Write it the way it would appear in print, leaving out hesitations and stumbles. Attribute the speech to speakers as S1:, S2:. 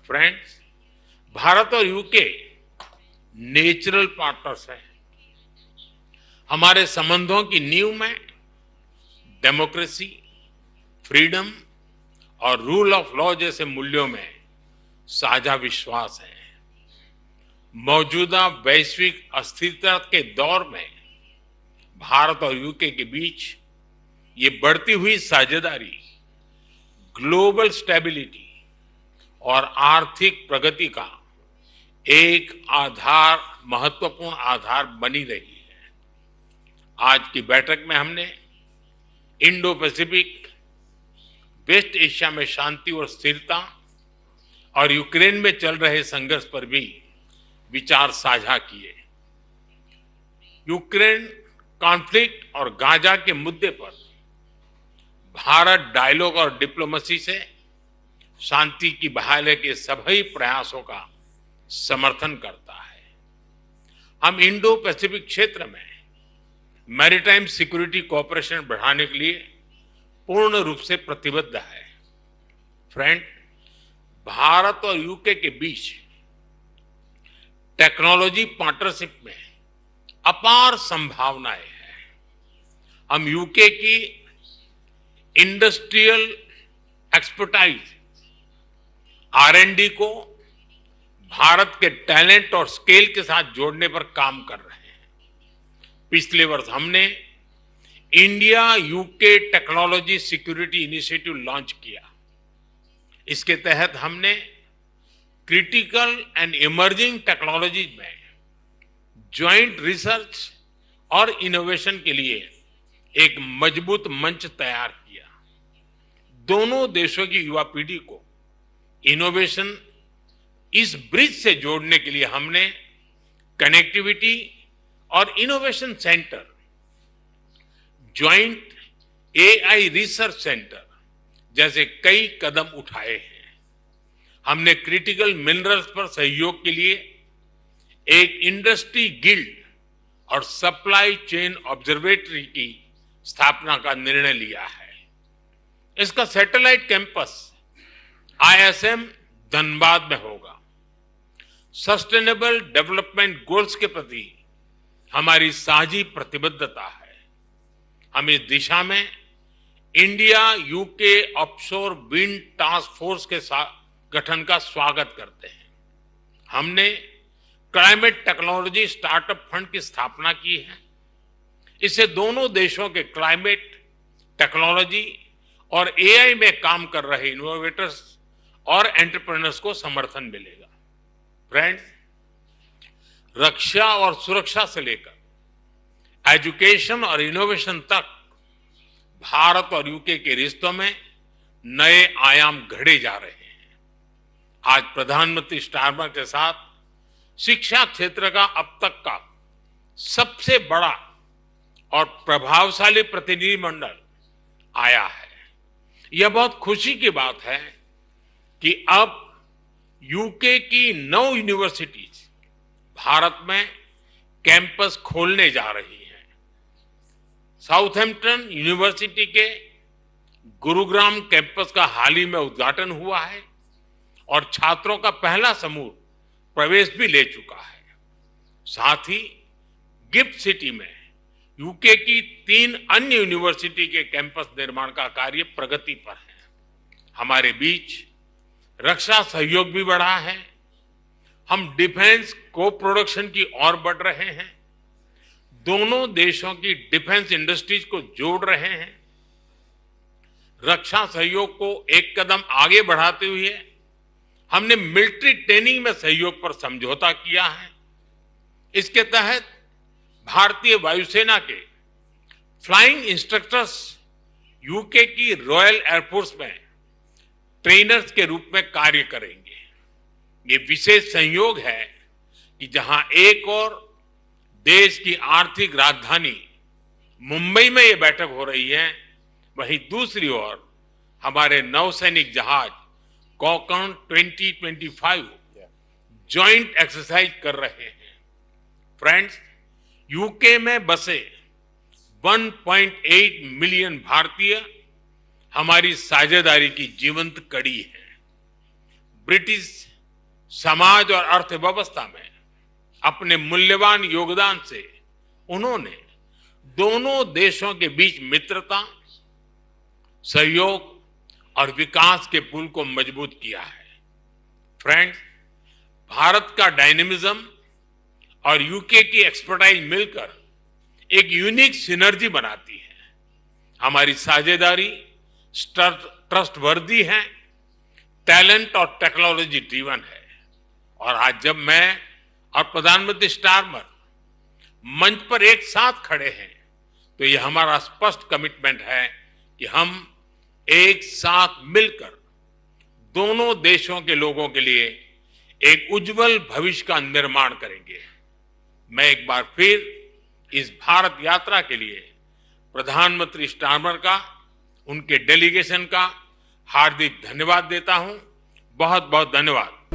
S1: Friends, Bharat और UK natural partners हैं। हमारे संबंधों की नींव में डेमोक्रेसी, फ्रीडम और रूल ऑफ लॉ जैसे मूल्यों में साझा विश्वास है। मौजूदा वैश्विक अस्थिरता के दौर में भारत और यूके के बीच ये बढ़ती हुई साझेदारी ग्लोबल स्टेबिलिटी और आर्थिक प्रगति का एक महत्वपूर्ण आधार बनी रही है। आज की बैठक में हमने इंडो पैसिफिक, वेस्ट एशिया में शांति और स्थिरता और यूक्रेन में चल रहे संघर्ष पर भी विचार साझा किए। यूक्रेन कॉन्फ्लिक्ट और गाजा के मुद्दे पर भारत डायलॉग और डिप्लोमेसी से शांति की बहाली के सभी प्रयासों का समर्थन करता है। हम इंडो पैसिफिक क्षेत्र में मैरीटाइम सिक्योरिटी कोऑपरेशन बढ़ाने के लिए पूर्ण रूप से प्रतिबद्ध है। फ्रेंड, भारत और यूके के बीच टेक्नोलॉजी पार्टनरशिप में अपार संभावनाएं हैं। हम यूके की इंडस्ट्रियल एक्सपर्टाइज, R&D को भारत के टैलेंट और स्केल के साथ जोड़ने पर काम कर रहे हैं। पिछले वर्ष हमने India UK technology security initiative launch किया। इसके तहत हमने क्रिटिकल एंड इमर्जिंग टेक्नोलॉजीज में ज्वाइंट रिसर्च और इनोवेशन के लिए एक मजबूत मंच तैयार किया। दोनों देशों की युवा पीढ़ी को इनोवेशन इस ब्रिज से जोड़ने के लिए हमने कनेक्टिविटी और innovation centre, joint AI research centre जैसे कई कदम उठाए हैं। हमने क्रिटिकल मिनरल्स पर सहयोग के लिए एक इंडस्ट्री गिल्ड और सप्लाई चेन ऑब्जर्वेटरी की स्थापना का निर्णय लिया है। इसका सैटेलाइट कैंपस ISM धनबाद में होगा। सस्टेनेबल डेवलपमेंट गोल्स के प्रति हमारी साझी प्रतिबद्धता है। हम इस दिशा में India UK offshore wind task force के गठन का स्वागत करते हैं। हमने क्लाइमेट टेक्नोलॉजी स्टार्टअप फंड की स्थापना की है। इससे दोनों देशों के क्लाइमेट टेक्नोलॉजी और AI में काम कर रहे इनोवेटर्स और एंटरप्रेन्योर्स को समर्थन मिलेगा। फ्रेंड्स, रक्षा और सुरक्षा से लेकर एजुकेशन और इनोवेशन तक भारत और यूके के रिश्तों में नए आयाम घड़े जा रहे हैं। आज प्रधानमंत्री स्टारमर के साथ शिक्षा क्षेत्र का अब तक का सबसे बड़ा और प्रभावशाली प्रतिनिधिमंडल आया है। यह बहुत खुशी की बात है कि अब यूके की 9 यूनिवर्सिटीज भारत में कैंपस खोलने जा रही हैं। साउथहैम्पटन यूनिवर्सिटी के गुरुग्राम कैंपस का हाल ही में उद्घाटन हुआ है और छात्रों का पहला समूह प्रवेश भी ले चुका है। साथ ही गिफ्ट सिटी में यूके की 3 अन्य यूनिवर्सिटी के कैंपस निर्माण का कार्य प्रगति पर है। हमारे बीच रक्षा सहयोग भी बढ़ा है। हम डिफेंस को प्रोडक्शन की ओर बढ़ रहे हैं। दोनों देशों की डिफेंस इंडस्ट्रीज को जोड़ रहे हैं। रक्षा सहयोग को एक कदम आगे बढ़ाते हुए हमने मिलिट्री ट्रेनिंग में सहयोग पर समझौता किया है। इसके तहत भारतीय वायुसेना के फ्लाइंग इंस्ट्रक्टर्स यूके की रॉयल एयरफोर्स में ट्रेनर्स के रूप में कार्य करेंगे। ये विशेष संयोग है कि जहां एक और देश की आर्थिक राजधानी मुंबई में ये बैठक हो रही है, वहीं दूसरी ओर हमारे नौसैनिक जहाज कॉकन 2025 ज्वाइंट एक्सरसाइज कर रहे हैं। फ्रेंड्स, यूके में बसे 1.8 मिलियन भारतीय हमारी साझेदारी की जीवंत कड़ी है। ब्रिटिश समाज और अर्थव्यवस्था में अपने मूल्यवान योगदान से उन्होंने दोनों देशों के बीच मित्रता, सहयोग और विकास के पुल को मजबूत किया है। फ्रेंड्स, भारत का डायनेमिज्म और यूके की एक्सपर्टाइज मिलकर एक यूनिक सिनर्जी बनाती है। हमारी साझेदारी ट्रस्टवर्दी है, टैलेंट और टेक्नोलॉजी ड्रिवन है। और आज जब मैं और प्रधानमंत्री स्टारमर मंच पर एक साथ खड़े हैं तो यह हमारा स्पष्ट कमिटमेंट है कि हम एक साथ मिलकर दोनों देशों के लोगों के लिए एक उज्जवल भविष्य का निर्माण करेंगे। मैं एक बार फिर इस भारत यात्रा के लिए प्रधानमंत्री स्टारमर का, उनके डेलीगेशन का हार्दिक धन्यवाद देता हूं। बहुत बहुत धन्यवाद।